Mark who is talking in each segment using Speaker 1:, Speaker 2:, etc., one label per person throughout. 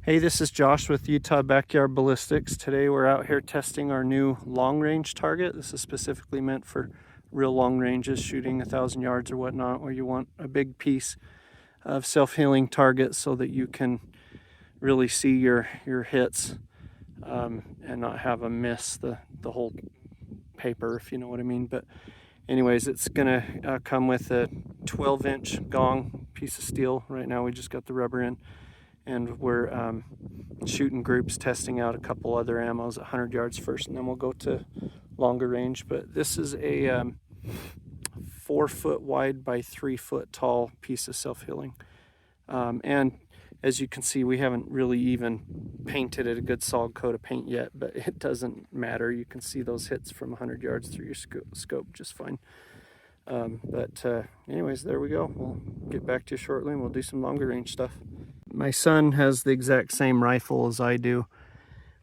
Speaker 1: Hey, this is Josh with Utah Backyard Ballistics. Today we're out here testing our new long range target. This is specifically meant for real long ranges, shooting 1,000 yards or whatnot, where you want a big piece of self-healing target so that you can really see your hits and not have them miss the whole paper, if you know what I mean. But anyways, it's gonna come with a 12-inch gong piece of steel. Right now we just got the rubber in, and we're shooting groups, testing out a couple other ammos at 100 yards first, and then we'll go to longer range. But this is a 4 foot wide by 3 foot tall piece of self-healing, and as you can see, we haven't really even painted it a good solid coat of paint yet, but it doesn't matter. You can see those hits from 100 yards through your scope just fine. Anyways, there we go. We'll get back to you shortly and we'll do some longer range stuff. My son has the exact same rifle as I do,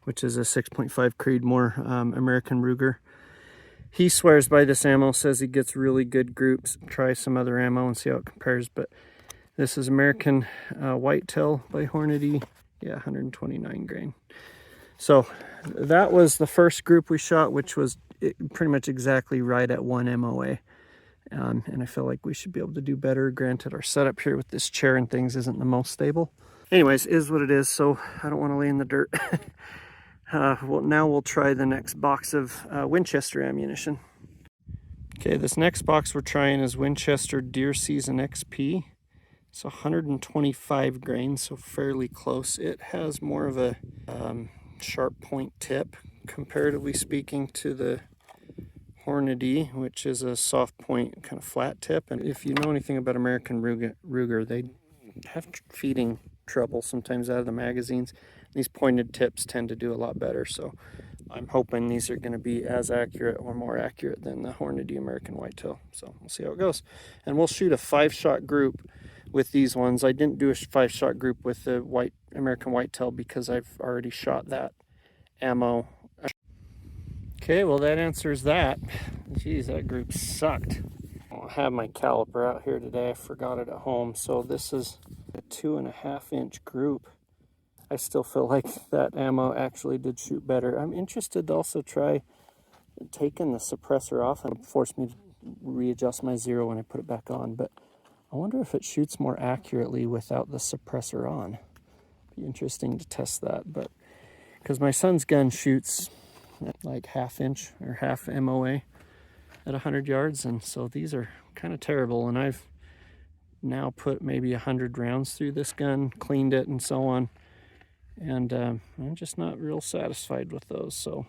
Speaker 1: which is a 6.5 Creedmoor American Ruger. He swears by this ammo, says he gets really good groups. Try some other ammo and see how it compares, but this is American Whitetail by Hornady. Yeah, 129 grain. So that was the first group we shot, which was pretty much exactly right at 1 MOA. And I feel like we should be able to do better. Granted, our setup here with this chair and things isn't the most stable. Anyways, is what it is, so I don't want to lay in the dirt. Well, now we'll try the next box of Winchester ammunition. Okay, this next box we're trying is Winchester Deer Season XP. It's 125 grain, so fairly close. It has more of a sharp point tip, comparatively speaking, to the Hornady, which is a soft point, kind of flat tip. And if you know anything about American Ruger, they have feeding trouble sometimes out of the magazines. These pointed tips tend to do a lot better, so I'm hoping these are going to be as accurate or more accurate than the Hornady American Whitetail. So we'll see how it goes. And we'll shoot a 5-shot group with these ones. I didn't do a 5-shot group with the American Whitetail because I've already shot that ammo. Okay, well that answers that. Geez, that group sucked. I have my caliper out here today. I forgot it at home. So this is a 2.5-inch group. I still feel like that ammo actually did shoot better. I'm interested to also try taking the suppressor off. It forced me to readjust my zero when I put it back on, but I wonder if it shoots more accurately without the suppressor on. Be interesting to test that, but because my son's gun shoots like 1/2 inch or half MOA at 100 yards, and so these are kind of terrible. And I've now put maybe 100 rounds through this gun, cleaned it and so on, and I'm just not real satisfied with those. So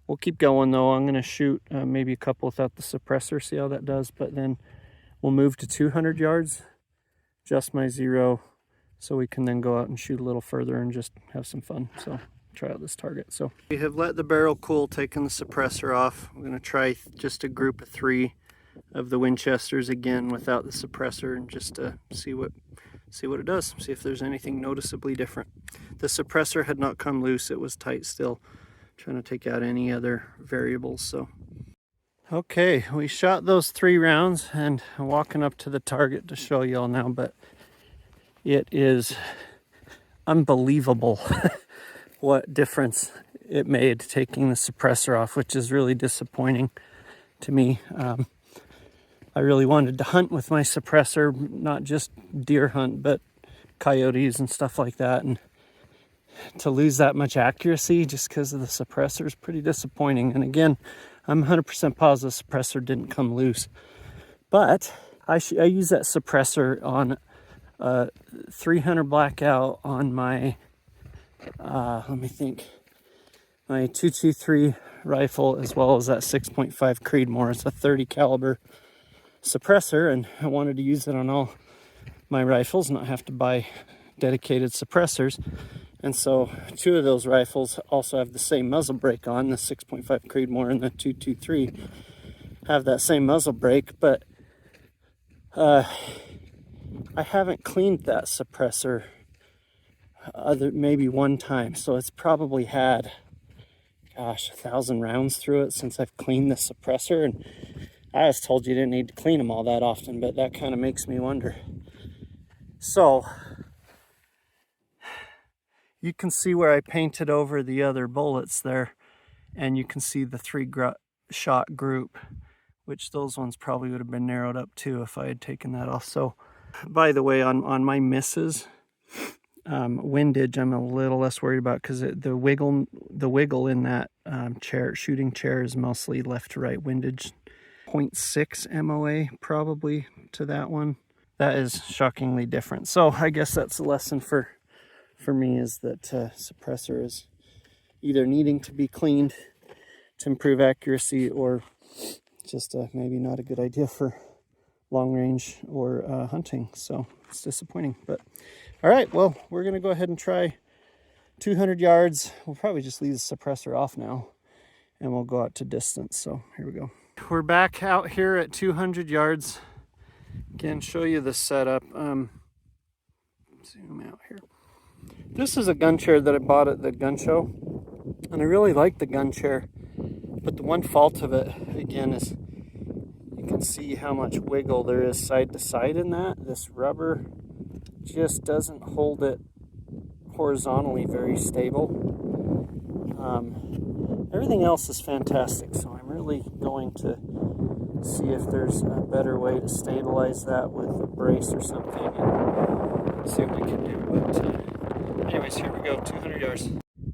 Speaker 1: we'll keep going though. I'm going to shoot maybe a couple without the suppressor, see how that does, but then we'll move to 200 yards, adjust my zero, so we can then go out and shoot a little further and just have some fun. So try out this target. So we have let the barrel cool, taken the suppressor off. We're going to try just a group of 3 of the Winchesters again without the suppressor, and just to see what it does, see if there's anything noticeably different. The suppressor had not come loose, it was tight still. Trying to take out any other variables. So okay, we shot those 3 rounds, and I'm walking up to the target to show y'all now, but it is unbelievable what difference it made taking the suppressor off, which is really disappointing to me. I really wanted to hunt with my suppressor, not just deer hunt, but coyotes and stuff like that, and to lose that much accuracy just because of the suppressor is pretty disappointing. And again, I'm 100% positive the suppressor didn't come loose, but I use that suppressor on 300 blackout on my let me think, my 223 rifle, as well as that 6.5 Creedmoor. It's a 30 caliber suppressor, and I wanted to use it on all my rifles, not have to buy dedicated suppressors. And so 2 of those rifles also have the same muzzle brake on. The 6.5 Creedmoor and the 223 have that same muzzle brake, but I haven't cleaned that suppressor maybe 1 time, so it's probably had, gosh, 1,000 rounds through it since I've cleaned the suppressor. And I was told you didn't need to clean them all that often, but that kind of makes me wonder. So you can see where I painted over the other bullets there, and you can see the 3-shot group, which those ones probably would have been narrowed up too if I had taken that off. So, by the way, on my misses, windage I'm a little less worried about, because the wiggle in that shooting chair is mostly left to right windage. 0.6 MOA probably to that one. That is shockingly different. So I guess that's a lesson for me, is that suppressor is either needing to be cleaned to improve accuracy, or just maybe not a good idea for long range or hunting. So it's disappointing, but all right, well, we're gonna go ahead and try 200 yards. We'll probably just leave the suppressor off now, and we'll go out to distance. So here we go. We're back out here at 200 yards. Again, show you the setup. Zoom out here. This is a gun chair that I bought at the gun show, and I really like the gun chair, but the one fault of it, again, is you can see how much wiggle there is side to side in that. This rubber just doesn't hold it horizontally very stable. Everything else is fantastic, so I'm really going to see if there's a better way to stabilize that with a brace or something, and see what we can do. But anyways, here we go, 200 yards.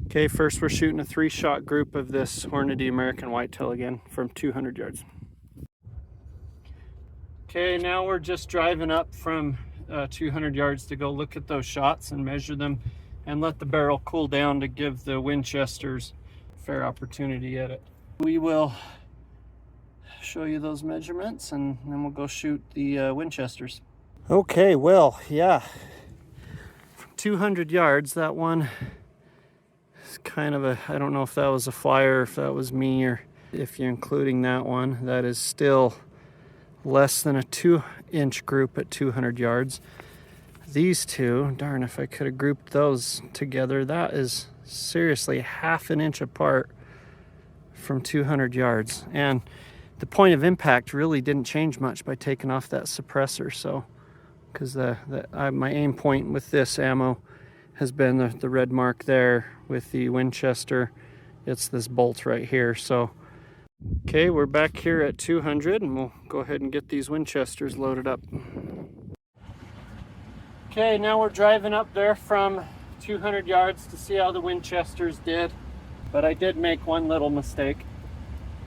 Speaker 1: Okay, first we're shooting a 3-shot group of this Hornady American whitetail again from 200 yards. Okay, now we're just driving up from 200 yards to go look at those shots and measure them and let the barrel cool down to give the Winchesters fair opportunity at it. We will show you those measurements, and then we'll go shoot the Winchesters. Okay, well, yeah, from 200 yards, that one is kind of I don't know if that was a flyer, or if that was me, or if you're including that one, that is still less than a 2-inch group at 200 yards. These two, darn, if I could have grouped those together, that is seriously half an inch apart from 200 yards. And the point of impact really didn't change much by taking off that suppressor. So, because my aim point with this ammo has been the red mark there. With the Winchester, it's this bolt right here. So, okay, we're back here at 200, and we'll go ahead and get these Winchesters loaded up. Okay, now we're driving up there from 200 yards to see how the Winchesters did, but I did make one little mistake.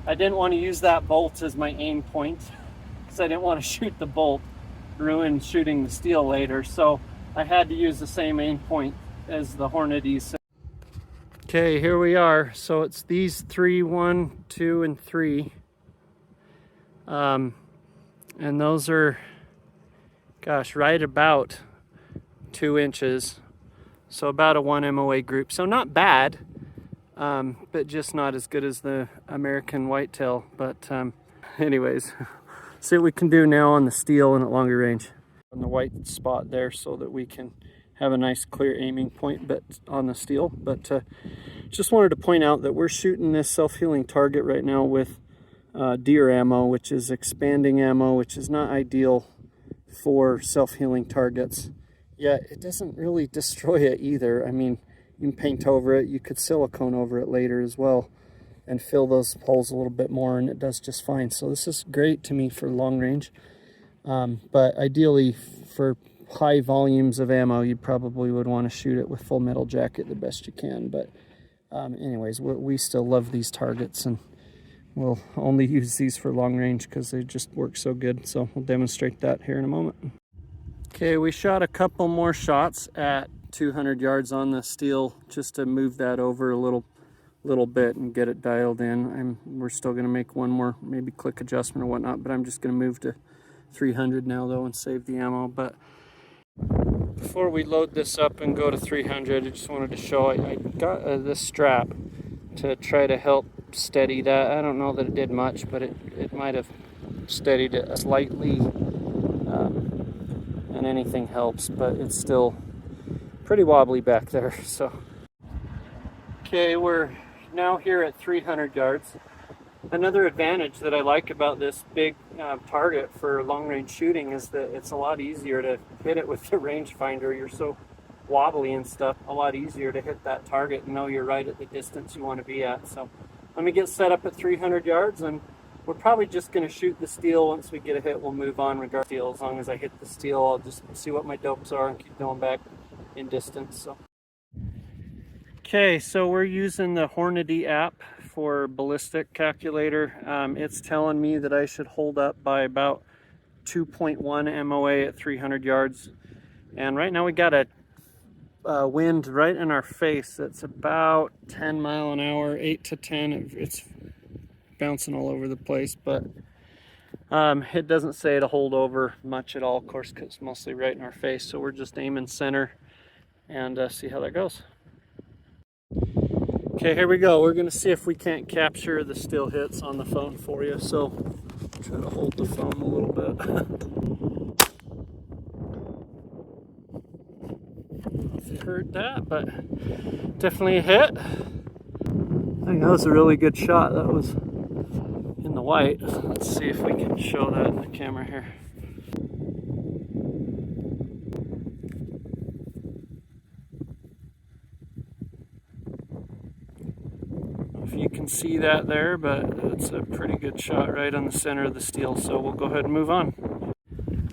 Speaker 1: I didn't want to use that bolt as my aim point, because I didn't want to shoot the bolt, ruin shooting the steel later, so I had to use the same aim point as the Hornadys. Okay, here we are. So it's these 3, 1, 2, and 3. And those are, gosh, right about 2 inches. So about a 1 MOA group. So not bad, but just not as good as the American whitetail. But anyways, see what we can do now on the steel and at longer range. On the white spot there, so that we can have a nice clear aiming point but on the steel. But just wanted to point out that we're shooting this self-healing target right now with deer ammo, which is expanding ammo, which is not ideal for self-healing targets. Yet it doesn't really destroy it either. I mean, you can paint over it, you could silicone over it later as well and fill those holes a little bit more, and it does just fine. So this is great to me for long range. But ideally for high volumes of ammo, you probably would want to shoot it with full metal jacket the best you can. But anyways, we still love these targets, and we'll only use these for long range because they just work so good. So we'll demonstrate that here in a moment. Okay, we shot a couple more shots at 200 yards on the steel just to move that over a little bit and get it dialed in. We're still going to make one more maybe click adjustment or whatnot, but I'm just going to move to 300 now though and save the ammo. But before we load this up and go to 300, I just wanted to show I got this strap to try to help steady that. I don't know that it did much, but it might have steadied it slightly, and anything helps, but it's still pretty wobbly back there. So okay, we're now here at 300 yards. Another advantage that I like about this big target for long range shooting is that it's a lot easier to hit it with the rangefinder. You're so wobbly and stuff, a lot easier to hit that target and know you're right at the distance you want to be at. So let me get set up at 300 yards, and we're probably just going to shoot the steel. Once we get a hit, we'll move on regardless. As long as I hit the steel, I'll just see what my dopes are and keep going back in distance. So. Okay, so we're using the Hornady app for ballistic calculator. It's telling me that I should hold up by about 2.1 MOA at 300 yards. And right now we got a wind right in our face that's about 10 mile an hour, 8 to 10. It's bouncing all over the place, but it doesn't say to hold over much at all, of course, because it's mostly right in our face. So we're just aiming center and see how that goes. Okay, here we go. We're going to see if we can't capture the still hits on the phone for you. So try to hold the phone a little bit. I don't know if you heard that, but definitely a hit. I think that was a really good shot. That was in the white. Let's see if we can show that in the camera here. If you can see that there, but it's a pretty good shot right on the center of the steel. So we'll go ahead and move on.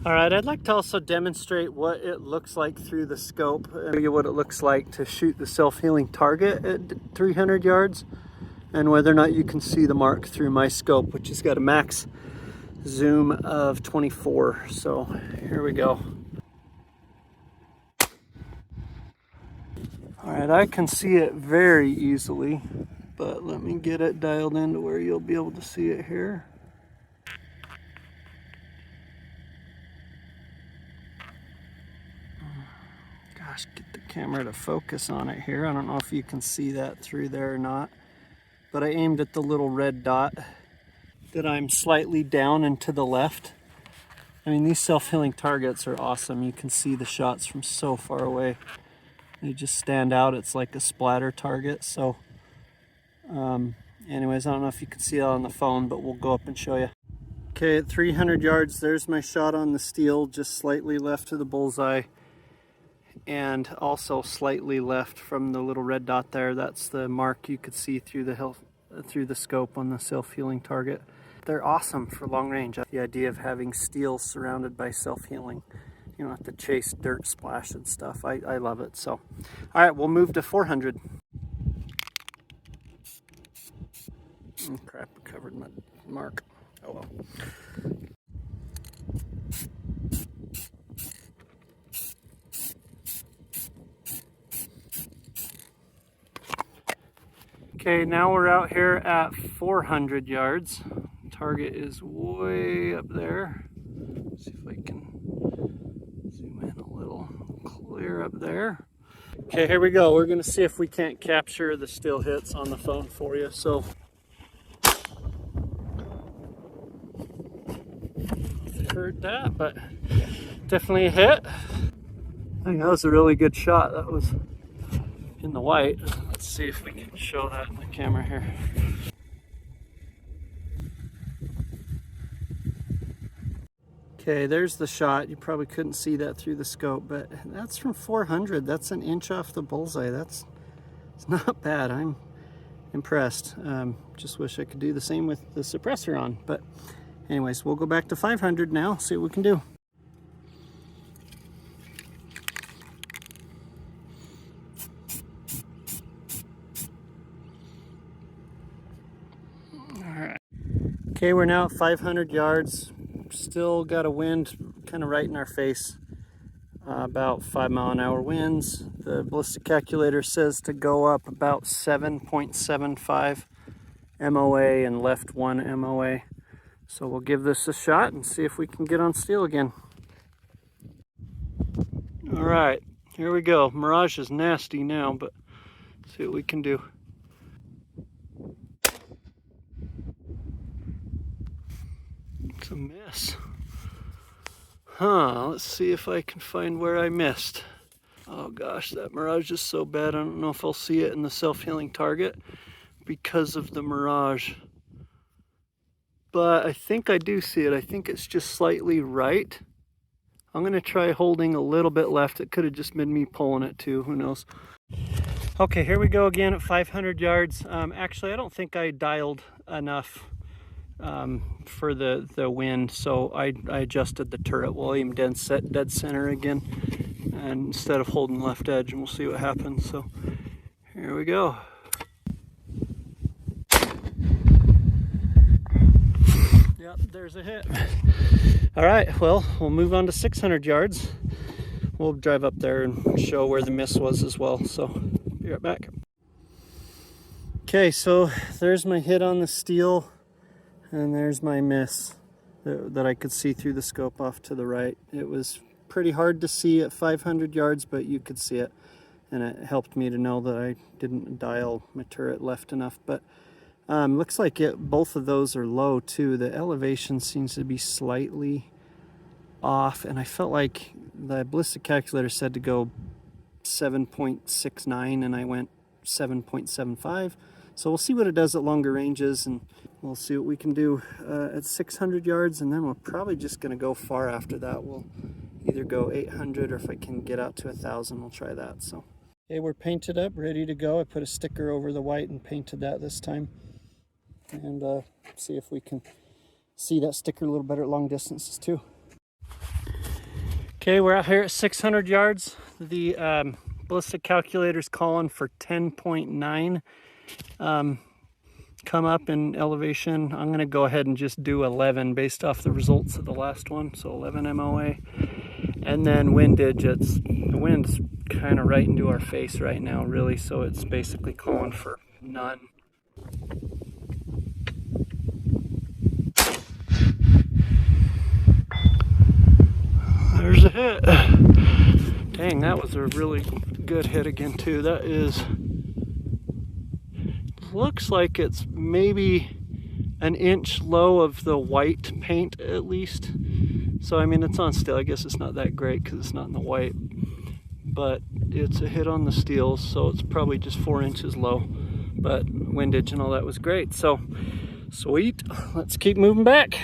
Speaker 1: All right, I'd like to also demonstrate what it looks like through the scope, and show you what it looks like to shoot the self-healing target at 300 yards, and whether or not you can see the mark through my scope, which has got a max zoom of 24. So here we go. All right, I can see it very easily, but let me get it dialed into where you'll be able to see it here. Gosh, get the camera to focus on it here. I don't know if you can see that through there or not, but I aimed at the little red dot that I'm slightly down and to the left. I mean, these self-healing targets are awesome. You can see the shots from so far away. They just stand out. It's like a splatter target. So anyways, I don't know if you can see that on the phone, but we'll go up and show you. Okay, at 300 yards, there's my shot on the steel, just slightly left to the bullseye, and also slightly left from the little red dot there. That's the mark you could see through the scope on the self-healing target. They're awesome for long range. The idea of having steel surrounded by self-healing. You don't have to chase dirt splash and stuff. I love it. So, all right, we'll move to 400. Oh, crap, I covered my mark. Oh well. Okay, now we're out here at 400 yards. Target is way up there. Let's see if I can zoom in a little. Clear up there. Okay, here we go. We're going to see if we can't capture the still hits on the phone for you. So, you heard that, but definitely a hit. I think that was a really good shot. That was in the white. Let's see if we can show that in the camera here. Okay, there's the shot. You probably couldn't see that through the scope, but that's from 400. That's an inch off the bullseye. It's not bad. I'm impressed. Just wish I could do the same with the suppressor on. But anyways, we'll go back to 500 now, see what we can do. Okay, we're now at 500 yards. Still got a wind kind of right in our face. About 5 mile an hour winds. The ballistic calculator says to go up about 7.75 MOA and left 1 MOA. So we'll give this a shot and see if we can get on steel again. All right, here we go. Mirage is nasty now, but let's see what we can do. It's a miss. Let's see if I can find where I missed. Oh gosh, that mirage is so bad. I don't know if I'll see it in the self-healing target because of the mirage. But I think I do see it. I think it's just slightly right I'm gonna try holding a little bit left. It could have just been me pulling it too, who knows. Okay, here we go again at 500 yards. Actually, I don't think I dialed enough for the wind, so I adjusted the turret. We'll aim dead center again, and instead of holding left edge, and we'll see what happens. So here we go. Yep, there's a hit. All right, well, we'll move on to 600 yards. We'll drive up there and show where the miss was as well. So be right back. Okay, so there's my hit on the steel, and there's my miss that I could see through the scope off to the right. It was pretty hard to see at 500 yards, but you could see it, and it helped me to know that I didn't dial my turret left enough. But looks like both of those are low too. The elevation seems to be slightly off, and I felt like the ballistic calculator said to go 7.69 and I went 7.75. So we'll see what it does at longer ranges, and we'll see what we can do at 600 yards, and then we're probably just going to go far after that. We'll either go 800, or if I can get out to 1,000, we'll try that. So okay, we're painted up, ready to go. I put a sticker over the white and painted that this time, and see if we can see that sticker a little better at long distances too. Okay, we're out here at 600 yards. The ballistic calculator's calling for 10.9 come up in elevation. I'm gonna go ahead and just do 11 based off the results of the last one, so 11 MOA. And then windage, the wind's kind of right into our face right now, really, so it's basically calling for none. There's a hit. Dang, that was a really good hit again too. That looks like it's maybe an inch low of the white paint at least. So I mean, it's on steel. I guess it's not that great because it's not in the white, but it's a hit on the steel, so it's probably just 4 inches low. But windage and all that was great. So sweet. Let's keep moving back.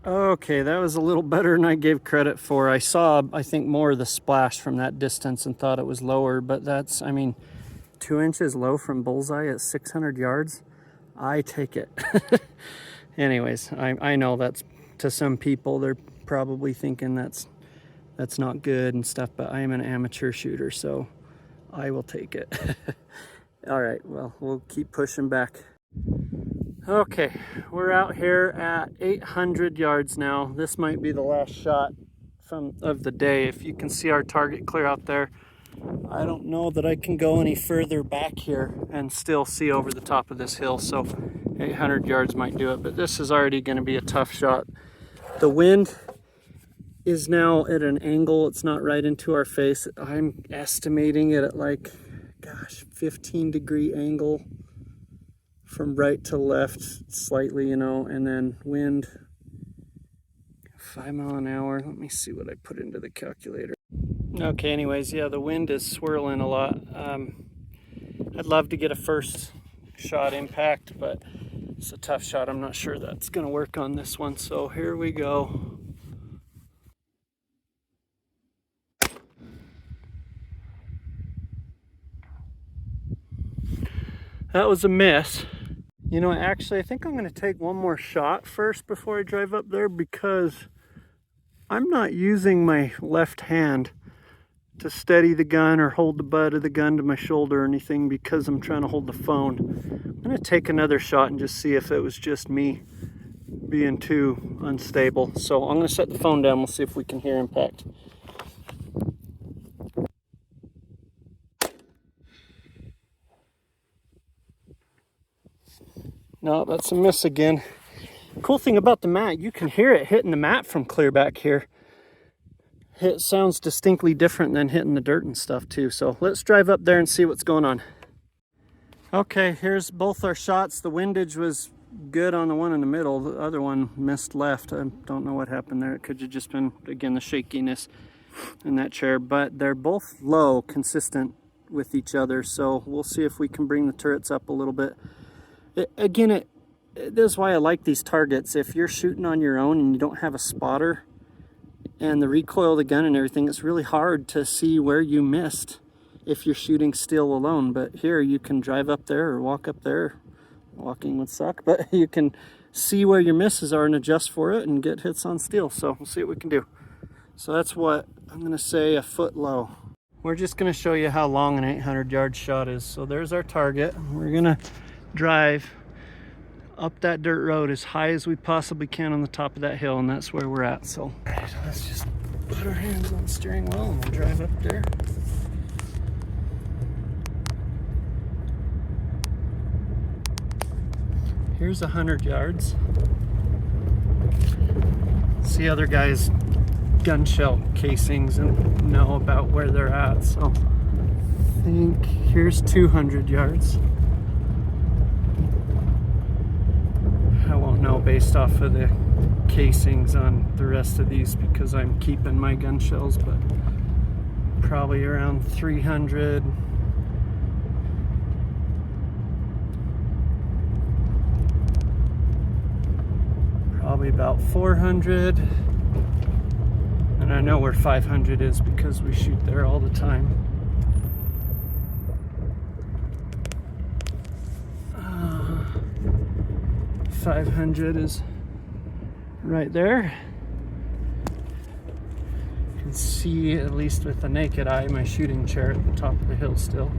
Speaker 1: Okay, that was a little better than I gave credit for. I saw, I think, more of the splash from that distance and thought it was lower, but that's, I mean, 2 inches low from bullseye at 600 yards. I take it. Anyways, I know that's, to some people, they're probably thinking that's not good and stuff, but I am an amateur shooter, so I will take it. All right, well, we'll keep pushing back. Okay, we're out here at 800 yards now. This might be the last shot of the day. If you can see our target clear out there, I don't know that I can go any further back here and still see over the top of this hill, so 800 yards might do it, but this is already going to be a tough shot. The wind is now at an angle. It's not right into our face. I'm estimating it at like, gosh, 15-degree angle from right to left slightly, you know, and then wind 5 miles an hour. Let me see what I put into the calculator. Okay, anyways, yeah, the wind is swirling a lot. I'd love to get a first shot impact, but it's a tough shot. I'm not sure that's gonna work on this one, so here we go. That was a miss. You know, actually, I think I'm gonna take one more shot first before I drive up there, because I'm not using my left hand to steady the gun or hold the butt of the gun to my shoulder or anything, because I'm trying to hold the phone. I'm gonna take another shot and just see if it was just me being too unstable. So I'm gonna set the phone down. We'll see if we can hear impact. No, that's a miss again. Cool thing about the mat, you can hear it hitting the mat from clear back here. It sounds distinctly different than hitting the dirt and stuff too. So let's drive up there and see what's going on. Okay, here's both our shots. The windage was good on the one in the middle. The other one missed left. I don't know what happened there. It could have just been, again, the shakiness in that chair, but they're both low, consistent with each other. So we'll see if we can bring the turrets up a little bit. This is why I like these targets. If you're shooting on your own and you don't have a spotter, and the recoil of the gun and everything, it's really hard to see where you missed if you're shooting steel alone. But here you can drive up there or walk up there. Walking would suck, but you can see where your misses are and adjust for it and get hits on steel. So we'll see what we can do. So that's what I'm gonna say, a foot low. We're just gonna show you how long an 800-yard shot is. So there's our target. We're gonna drive up that dirt road as high as we possibly can on the top of that hill, and that's where we're at. So all right, let's just put our hands on the steering wheel and we'll drive up there. Here's 100 yards. See other guys' gun shell casings and know about where they're at. So I think here's 200 yards. I won't know based off of the casings on the rest of these because I'm keeping my gun shells, but probably around 300. Probably about 400. And I know where 500 is because we shoot there all the time. 500 is right there. You can see, at least with the naked eye, my shooting chair at the top of the hill still.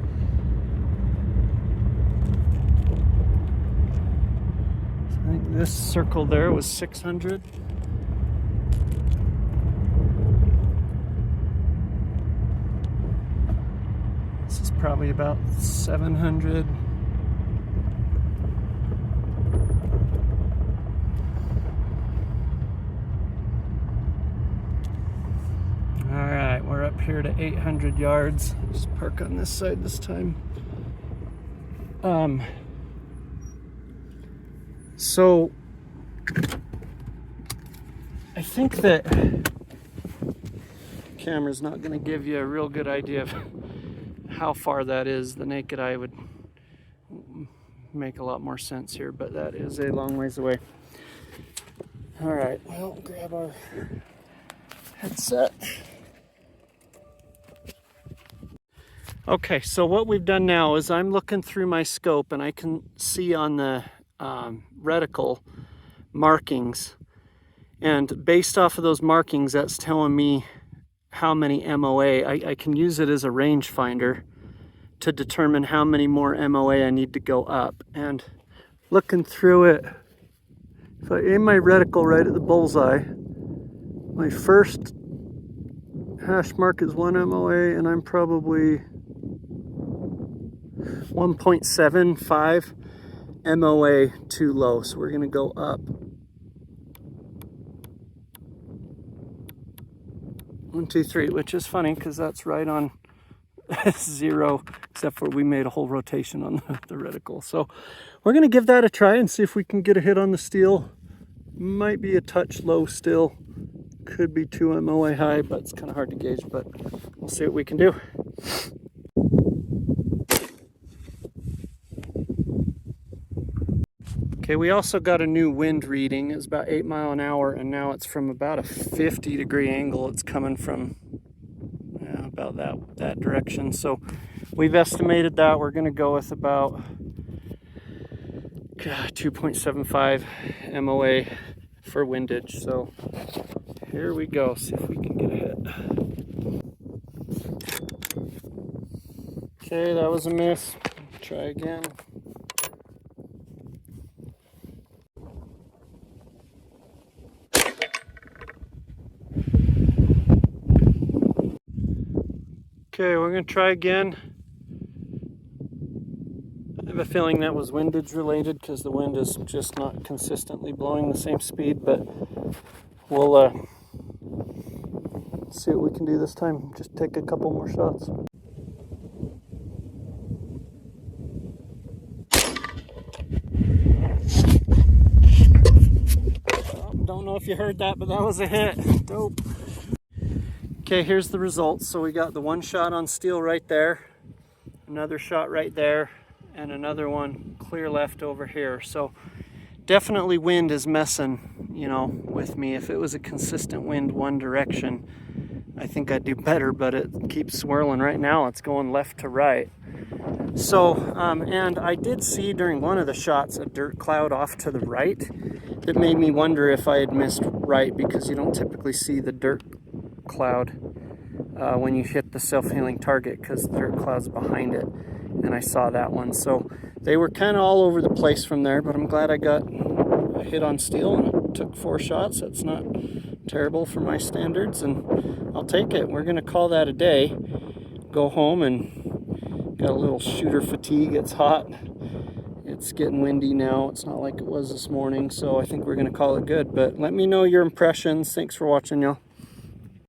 Speaker 1: So I think this circle there was 600. This is probably about 700. We're up here to 800 yards. Just park on this side this time. So I think that camera's not going to give you a real good idea of how far that is. The naked eye would make a lot more sense here, but that is a long ways away. All right, well, grab our headset. Okay, so what we've done now is I'm looking through my scope and I can see on the reticle markings, and based off of those markings, that's telling me how many MOA. I can use it as a range finder to determine how many more MOA I need to go up. And looking through it, if I aim my reticle right at the bullseye, my first hash mark is 1 MOA, and I'm probably 1.75 MOA too low. So we're gonna go up 1, 2, 3, which is funny because that's right on 0, except for we made a whole rotation on the reticle. So we're gonna give that a try and see if we can get a hit on the steel. Might be a touch low still, could be 2 MOA high, but it's kind of hard to gauge, but we'll see what we can do. Okay, we also got a new wind reading. It's about 8 miles an hour, and now it's from about a 50-degree angle. It's coming from about that direction. So we've estimated that. We're going to go with about 2.75 MOA for windage. So here we go. See if we can get a hit. Okay, that was a miss. Try again. Okay, we're going to try again. I have a feeling that was windage related because the wind is just not consistently blowing the same speed, but we'll see what we can do this time. Just take a couple more shots. Don't know if you heard that, but that was a hit. Dope. Okay, here's the results. So we got the one shot on steel right there, another shot right there, and another one clear left over here. So definitely wind is messing, you know, with me. If it was a consistent wind one direction, I think I'd do better, but it keeps swirling. Right now it's going left to right. So, and I did see during one of the shots a dirt cloud off to the right that made me wonder if I had missed right, because you don't typically see the dirt cloud when you hit the self-healing target, because the dirt cloud's behind it, and I saw that one. So they were kind of all over the place from there, but I'm glad I got a hit on steel, and it took 4 shots. That's not terrible for my standards, and I'll take it. We're gonna call that a day, go home, and got a little shooter fatigue. It's hot, it's getting windy now. It's not like it was this morning, so I think we're gonna call it good. But let me know your impressions. Thanks for watching, y'all.